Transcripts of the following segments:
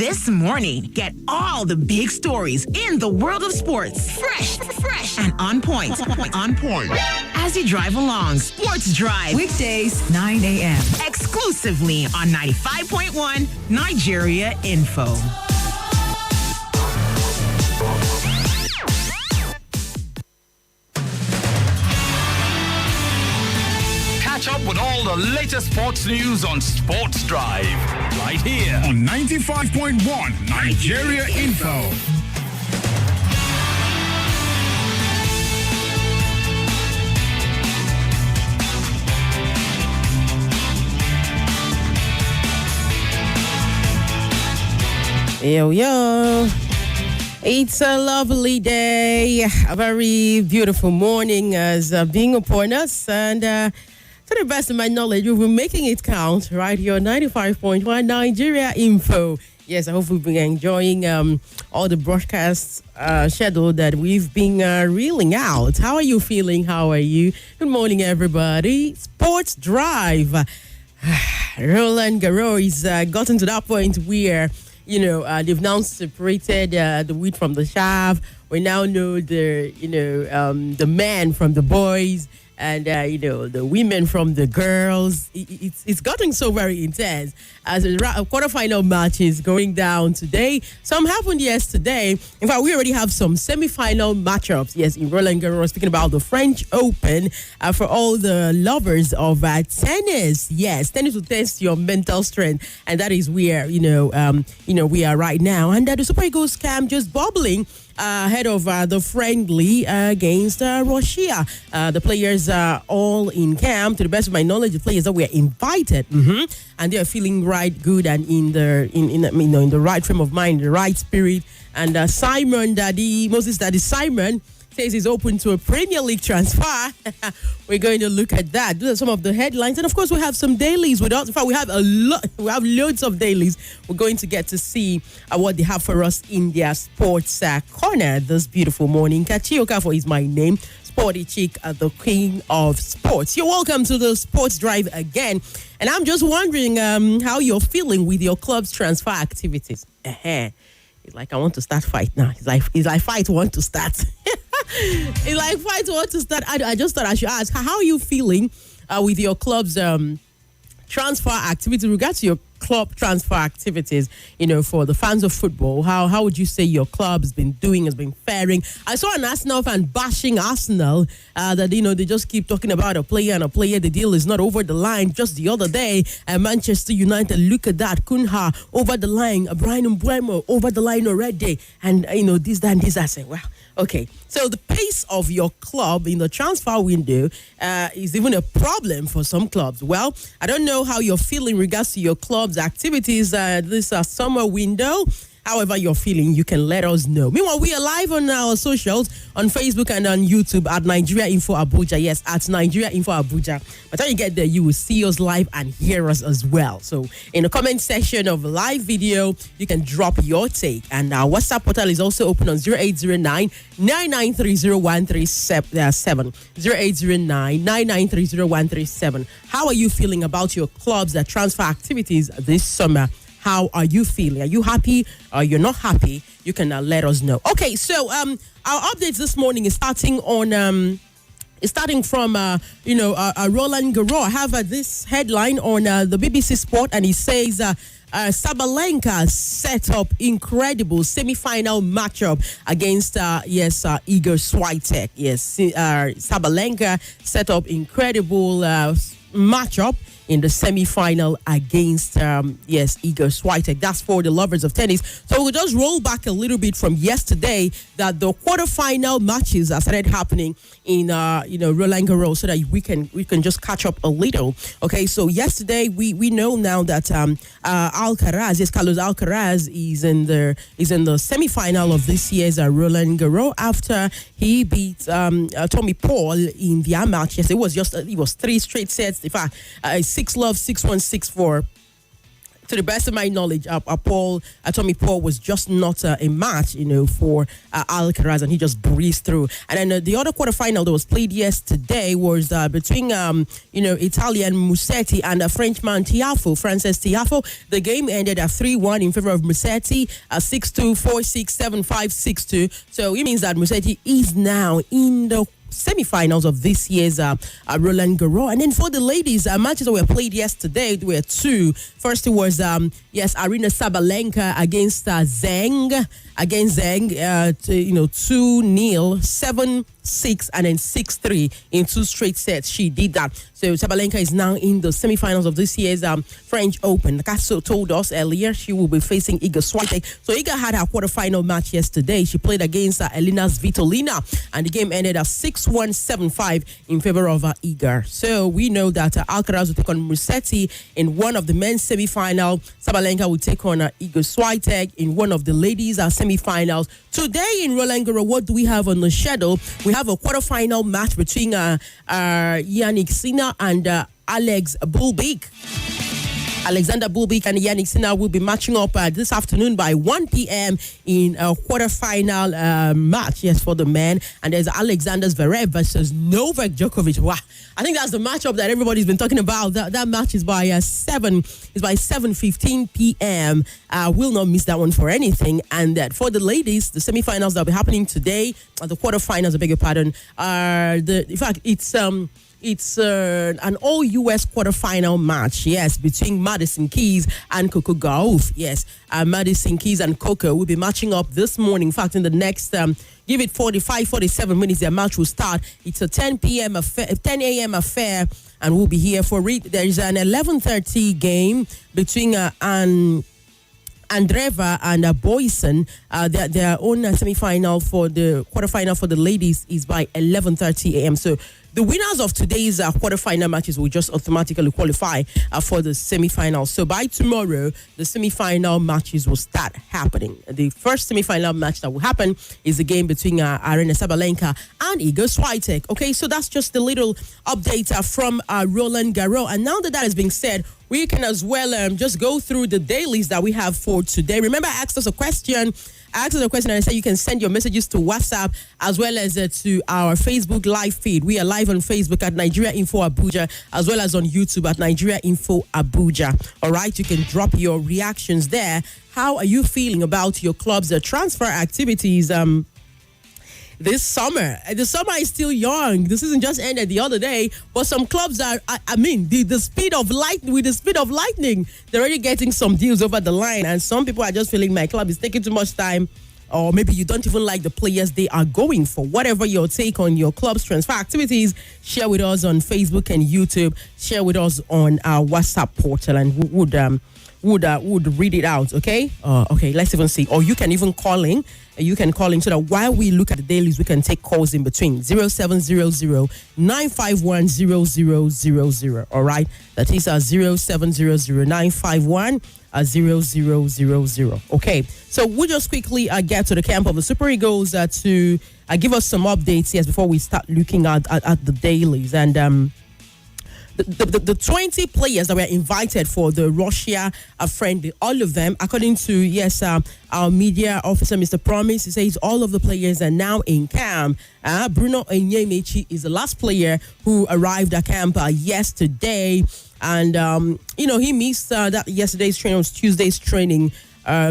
This morning, get all the big stories in the world of sports. Fresh, and on point. As you drive along, Sports Drive. Weekdays, 9 a.m. Exclusively on 95.1 Nigeria Info. Catch up with all the latest sports news on Sports Drive. Right here on 95.1 Nigeria Info. Yo. It's a lovely day, a very beautiful morning as being upon us, and to the best of my knowledge, we've been making it count right here on 95.1 Nigeria Info. Yes, I hope we've been enjoying all the broadcasts schedule that we've been reeling out. How are you feeling? How are you? Good morning, everybody. Sports Drive. Roland Garros has gotten to that point where they've now separated the wheat from the chaff. We now know the men from the boys and, the women from the girls. It's gotten so very intense as the quarterfinal matches going down today. Some happened yesterday. In fact, we already have some semi-final matchups, yes, in Roland Garros, speaking about the French Open for all the lovers of tennis. Yes, tennis will test your mental strength, and that is where, we are right now. And the Super Eagles camp just bubbling ahead of the friendly against Russia. The players are all in camp. To the best of my knowledge, the players that were invited, and they are feeling right good and in the right frame of mind, the right spirit. And Moses Daddy Simon says he's open to a Premier League transfer. We're going to look at that. Those are some of the headlines. And of course, we have some dailies with us. In fact, we have loads of dailies. We're going to get to see what they have for us in their sports corner this beautiful morning. Kachi Okafor is my name. Sporty chick, the queen of sports. You're welcome to the Sports Drive again. And I'm just wondering how you're feeling with your club's transfer activities. It's like I want to start fight now. It's like fight want to start. It's like fight want to start. I just thought I should ask, how are you feeling with your club's transfer activity? In regards to your club transfer activities, for the fans of football, how would you say your club has been faring? I saw an Arsenal fan bashing Arsenal that they just keep talking about a player. The deal is not over the line. Just the other day, Manchester United, look at that, Cunha over the line, Brian Mbeumo over the line already, and this, that, and this. I say, wow. Okay, so the pace of your club in the transfer window is even a problem for some clubs. Well, I don't know how you're feeling in regards to your club's activities this summer window. However you're feeling, you can let us know. Meanwhile, we are live on our socials, on Facebook and on YouTube at Nigeria Info Abuja. Yes, at Nigeria Info Abuja. By the time you get there, you will see us live and hear us as well. So in the comment section of the live video, you can drop your take. And our WhatsApp portal is also open on 0809 9930137. 0809 9930137. How are you feeling about your club's transfer activities this summer? How are you feeling? Are you happy? Or you're not happy? You can let us know. Okay, so our updates this morning is starting from Roland Garros. I have this headline on the BBC Sport, and it says Sabalenka set up incredible semi-final matchup against Igor Swiatek. Yes, Sabalenka set up incredible matchup in the semi-final against Igor Swiatek. That's for the lovers of tennis. So we'll just roll back a little bit from yesterday that the quarterfinal matches have started happening in Roland Garros, so that we can just catch up a little. Okay, so yesterday we know now that Carlos Alcaraz is in the semi-final of this year's Roland Garros after he beat Tommy Paul in their match. Yes, it was 3 straight sets. In fact, 6-love, 6-1, 6-4. to the best of my knowledge, Tommy Paul was just not a match, for Alcaraz, and he just breezed through. And then the other quarterfinal that was played yesterday was between, Italian Musetti and Frenchman Frances Tiafoe. The game ended at 3-1 in favor of Musetti, 6-2, 4-6, 7-5, 6-2. So it means that Musetti is now in the semi-finals of this year's Roland Garros. And then for the ladies, matches that were played yesterday, there were two. First, it was Arina Sabalenka against Zheng. 2-0, 7-6, and then 6-3 in two straight sets. She did that. So Sabalenka is now in the semi-finals of this year's French Open. Like I told us earlier, she will be facing Iga Swiatek. So Iga had her quarterfinal match yesterday. She played against Elina Svitolina, and the game ended at 6-1, 7-5 in favor of Iga. So we know that Alcaraz will take on Musetti in one of the men's semi-final. Sabalenka will take on Iga Swiatek in one of the ladies' semi-finals. Today in Roland Garros, what do we have on the schedule? We have a quarterfinal match between Yannick Sinner and Alex Bulbik. Alexander Bubik and Yannick Sinner will be matching up this afternoon by 1 p.m. in a quarterfinal match, for the men. And there's Alexander Zverev versus Novak Djokovic. Wow. I think that's the matchup that everybody's been talking about. That match is by 7:15 p.m. Will not miss that one for anything. And that for the ladies, the semifinals that will be happening today, the quarterfinals, I beg your pardon, it's an all-U.S. quarterfinal match, between Madison Keys and Coco Gauff. Madison Keys and Coco will be matching up this morning. In fact, in the next, give it 45, 47 minutes, their match will start. It's a 10 a.m. affair, and we'll be here for it. There is an 11:30 game between Andreeva and Boyson. Their own semi-final for the quarterfinal for the ladies is by 11:30 a.m. So the winners of today's quarterfinal matches will just automatically qualify for the semi-final. So by tomorrow, the semi-final matches will start happening. The first semi-final match that will happen is the game between Arina Sabalenka and Iga Swiatek. Okay, so that's just a little update from Roland Garros. And now that has been said, we can as well just go through the dailies that we have for today. Remember, I asked us a question and I said you can send your messages to WhatsApp as well as to our Facebook live feed. We are live on Facebook at Nigeria Info Abuja, as well as on YouTube at Nigeria Info Abuja. All right, you can drop your reactions there. How are you feeling about your club's transfer activities this summer? The summer is still young. The season just ended the other day, but some clubs are, the speed of lightning, they're already getting some deals over the line, and some people are just feeling my club is taking too much time, or maybe you don't even like the players they are going for. Whatever your take on your club's transfer activities, share with us on Facebook and YouTube, share with us on our WhatsApp portal, and would read it out, okay? Okay, let's even see. Or you can even call in. You can call in so that while we look at the dailies, we can take calls in between. 0700-951-0000. All right? That is 0700-951-0000. Okay, so we'll just quickly get to the camp of the Super Eagles to give us some updates, before we start looking at the dailies. And the 20 players that were invited for the Russia friendly, all of them, according to our media officer, Mr. Promise, he says all of the players are now in camp. Bruno Onyemaechi is the last player who arrived at camp yesterday, and he missed that yesterday's training, was Tuesday's training,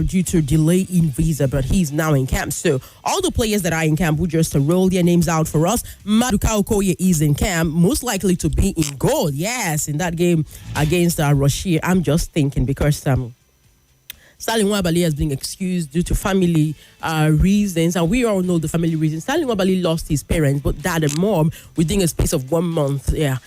due to delay in visa, but he's now in camp. So all the players that are in camp will just roll their names out for us. Maduka Okoye is in camp, most likely to be in goal. Yes, in that game against Russia. I'm just thinking because Sterling Wabali has been excused due to family reasons, and we all know the family reasons. Sterling Wabali lost his parents, but dad and mom, within a space of 1 month. It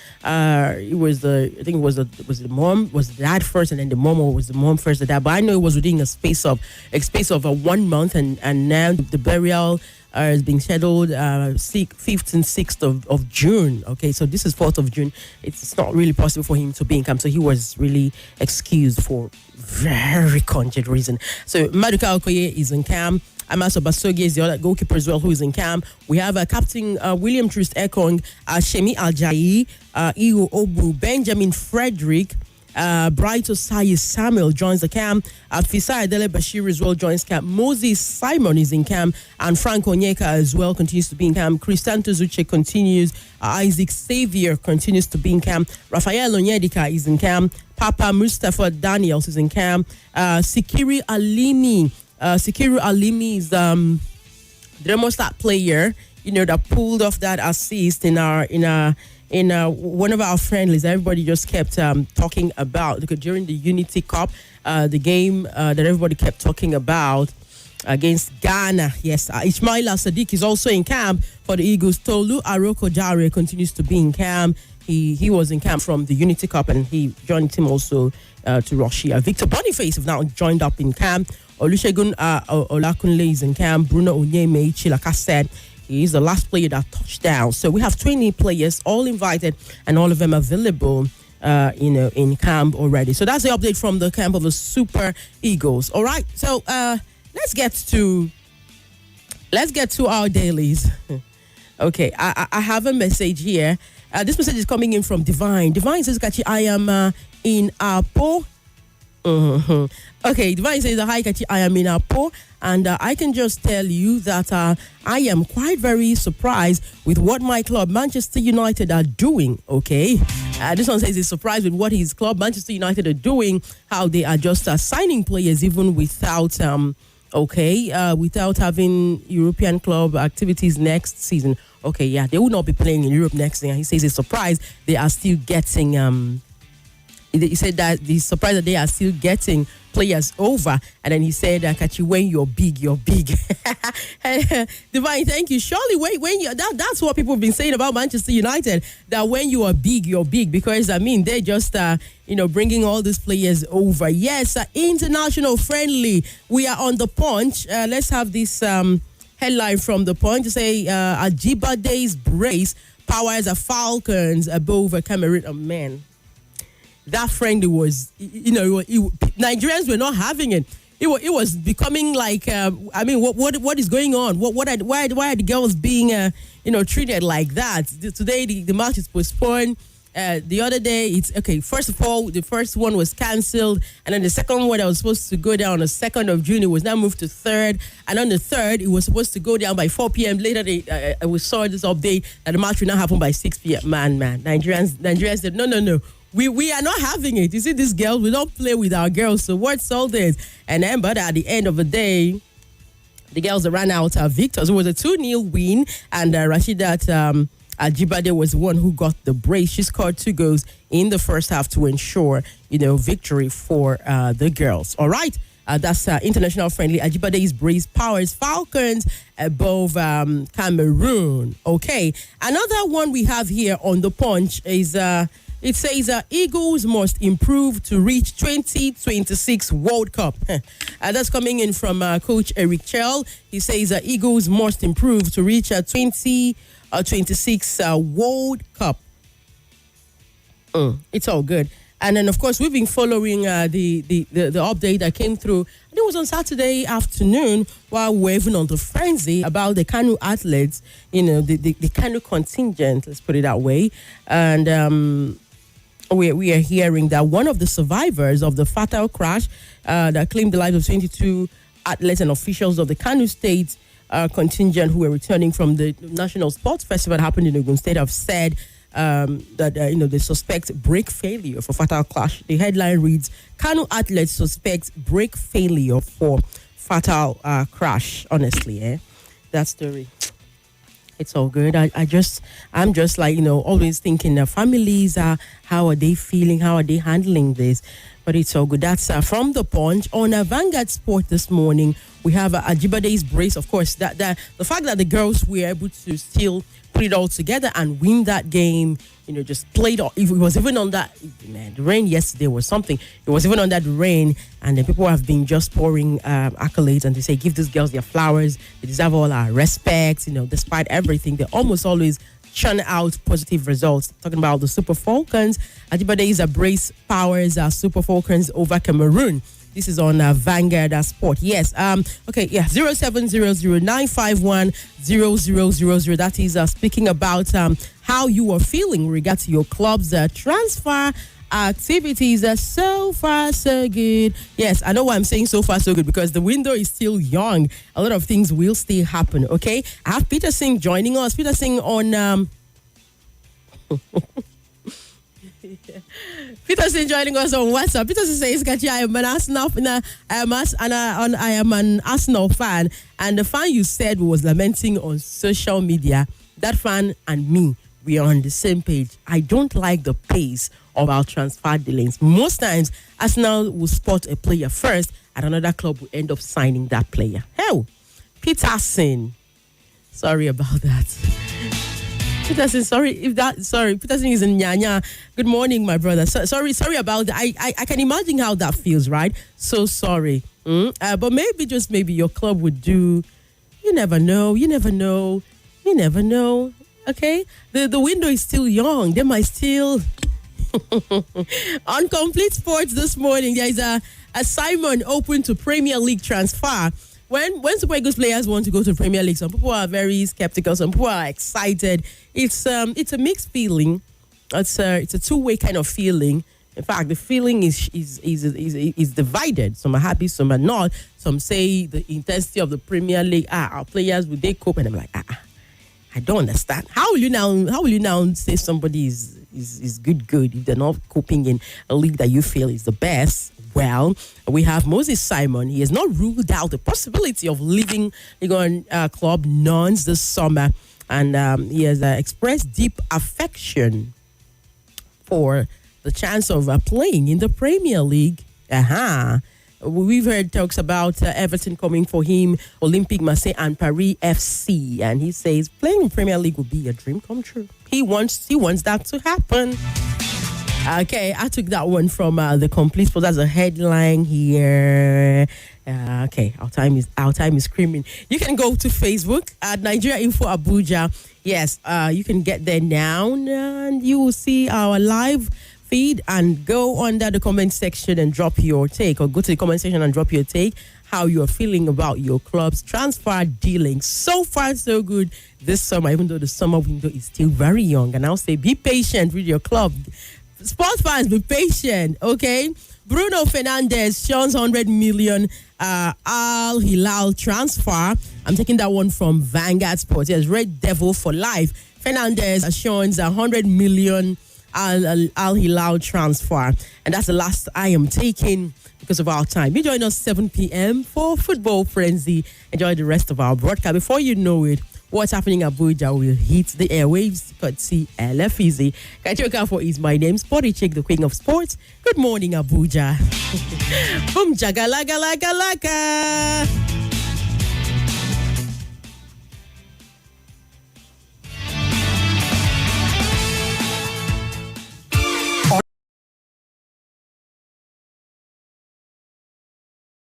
was the mom, was the dad first, and then the mom, or was the mom first, the dad. But I know it was within a space of 1 month, and now the burial is being scheduled 5th and 6th of June. Okay, so this is 4th of June. It's not really possible for him to be in camp, so he was really excused for very contingent reason. So Maduka Okoye is in camp. Amaso Basogi is the other goalkeeper as well, who is in camp. We have Captain William Trist Ekong, Shemi Aljayi, Iho Obu, Benjamin Frederick, Bright Osai Samuel joins the camp. Fisai Adele Bashir as well joins camp. Moses Simon is in camp. And Frank Onyeka as well continues to be in camp. Cristanto Zuche continues. Isaac Xavier continues to be in camp. Rafael Onyedika is in camp. Papa Mustafa Daniels is in camp. Sikiri Alimi. Sikiru Alimi is the Remo-Start player, that pulled off that assist in one of our friendlies. Everybody just kept talking about during the Unity Cup, the game that everybody kept talking about against Ghana. Yes, Ismaila Sadiq is also in camp for the Eagles. Tolu Aroko Jare continues to be in camp. He was in camp from the Unity Cup and he joined him also to Russia. Victor Boniface have now joined up in camp. Olusegun Olakunle is in camp. Bruno Onyemaechi, like I said, he is the last player that touched down. So we have 20 players, all invited, and all of them available, in camp already. So that's the update from the camp of the Super Eagles. All right. So let's get to our dailies. Okay, I have a message here. This message is coming in from Divine. Divine says, Kachi, I am in Apo. Okay, Divine says, hi, Kachi, I am in Apo. And I can just tell you that I am quite very surprised with what my club, Manchester United, are doing. Okay. This one says he's surprised with what his club, Manchester United, are doing, how they are just signing players even without, without having European club activities next season. Okay, yeah, they will not be playing in Europe next season. He says he's surprised they are still getting, he said that he's surprised that they are still getting players over. And then he said, Kachi, when you're big, you're big. Divine, thank you. Surely, when you that's what people have been saying about Manchester United, that when you are big, you're big. Because, they're just, bringing all these players over. Yes, international friendly. We are on the punch. Let's have this headline from the punch to say, Ajibade's brace powers the Falcons above Cameroon. Oh, man. That friendly was, Nigerians were not having it. It was becoming like, what is going on? Why are the girls being, treated like that? Today, the match is postponed. The other day, it's okay. First of all, the first one was cancelled, and then the second one that was supposed to go down on the 2nd of June, it was now moved to 3rd, and on the 3rd, it was supposed to go down by 4 p.m. Later, we saw this update that the match will now happen by 6 p.m. Man, Nigerians said, no. We are not having it. You see, these girls, we don't play with our girls. So what's all this? And then, but at the end of the day, the girls ran out victors. It was a 2-0 win, and Rashidat Ajibade was the one who got the brace. She scored 2 goals in the first half to ensure, victory for the girls. All right. That's international friendly. Ajibade's brace powers Falcons above Cameroon. Okay. Another one we have here on the punch is it says Eagles must improve to reach 2026 World Cup. That's coming in from Coach Eric Chell. He says Eagles must improve to reach 2026 World Cup. It's all good. And then, of course, we've been following the update that came through. I think it was on Saturday afternoon while we're even on the frenzy about the Kanu athletes, the Kanu contingent, let's put it that way. And we are hearing that one of the survivors of the fatal crash that claimed the lives of 22 athletes and officials of the Kanu State contingent who were returning from the National Sports Festival that happened in Ogun State have said that they suspect brake failure for fatal crash. The headline reads, Kanu athletes suspect brake failure for fatal crash. Honestly, that story. It's all good. I'm just like, always thinking families how are they feeling? How are they handling this? But it's all good. That's from the punch. On Vanguard Sport this morning, we have Ajibade's brace. Of course, that the fact that the girls were able to still put it all together and win that game, just played. If it was even on that, man, the rain yesterday was something. It was even on that rain, and the people have been just pouring accolades, and they say, give these girls their flowers. They deserve all our respect. Despite everything, they almost always churn out positive results. Talking about the Super Falcons, Ajibade's brace powers Super Falcons over Cameroon. This is on Vanguard Sport. Yes. Okay. Yeah. 0700-951-0000. That is speaking about how you are feeling in regard to your club's transfer activities. So far, so good. Yes, I know why I'm saying so far, so good, because the window is still young. A lot of things will still happen, okay? I have Peter Singh joining us. Peter Singh on... Peter Singh joining us on WhatsApp. Peter Singh says, Kachi, I am an Arsenal fan. And the fan you said was lamenting on social media, that fan and me, we are on the same page. I don't like the pace of our transfer dealings. Most times, Arsenal will spot a player first, and another club will end up signing that player. Hell, Peter Singh. Sorry about that. Peterson, Peterson is in Nyanya. Good morning, my brother. Sorry about that. I can imagine how that feels, right? So sorry. But maybe your club would do. You never know. Okay? The window is still young. They might still. On Complete Sports this morning, there is a Simon open to Premier League transfer. When Super Eagles players want to go to Premier League, some people are very skeptical, some people are excited. It's a mixed feeling. It's a two-way kind of feeling. In fact, the feeling is divided. Some are happy, some are not. Some say the intensity of the Premier League, our players, will they cope? And I'm like, I don't understand. How will you now say somebody is good if they're not coping in a league that you feel is the best? Well, we have Moses Simon. He has not ruled out the possibility of leaving the club Nuns this summer. And he has expressed deep affection for the chance of playing in the Premier League. We've heard talks about Everton coming for him, Olympique Marseille and Paris FC. And he says playing in Premier League would be a dream come true. He wants that to happen. Okay, I took that one from the Complete Sports as a headline here. Okay, our time is screaming. You can go to Facebook at Nigeria Info Abuja. Yes, you can get there now, and you will see our live feed. And go under the comment section and drop your take, or go to the comment section and drop your take. How you are feeling about your club's transfer dealings. So far, so good this summer, even though the summer window is still very young. And I'll say, be patient with your club. Sports fans, be patient, okay? Bruno Fernandes, Sean's 100 million Al Hilal transfer. I'm taking that one from Vanguard Sports. Yes, Red Devil for life. Fernandes, Sean's 100 million Al Hilal transfer. And that's the last I am taking because of our time. You join us 7 p.m. for Football Frenzy. Enjoy the rest of our broadcast. Before you know it, what's happening in Abuja will hit the airwaves. Courtesy LFEZ. Kachi Okafor is my name. Sporty Chick, the queen of sports. Good morning, Abuja. Boom, jaga laga laga laga.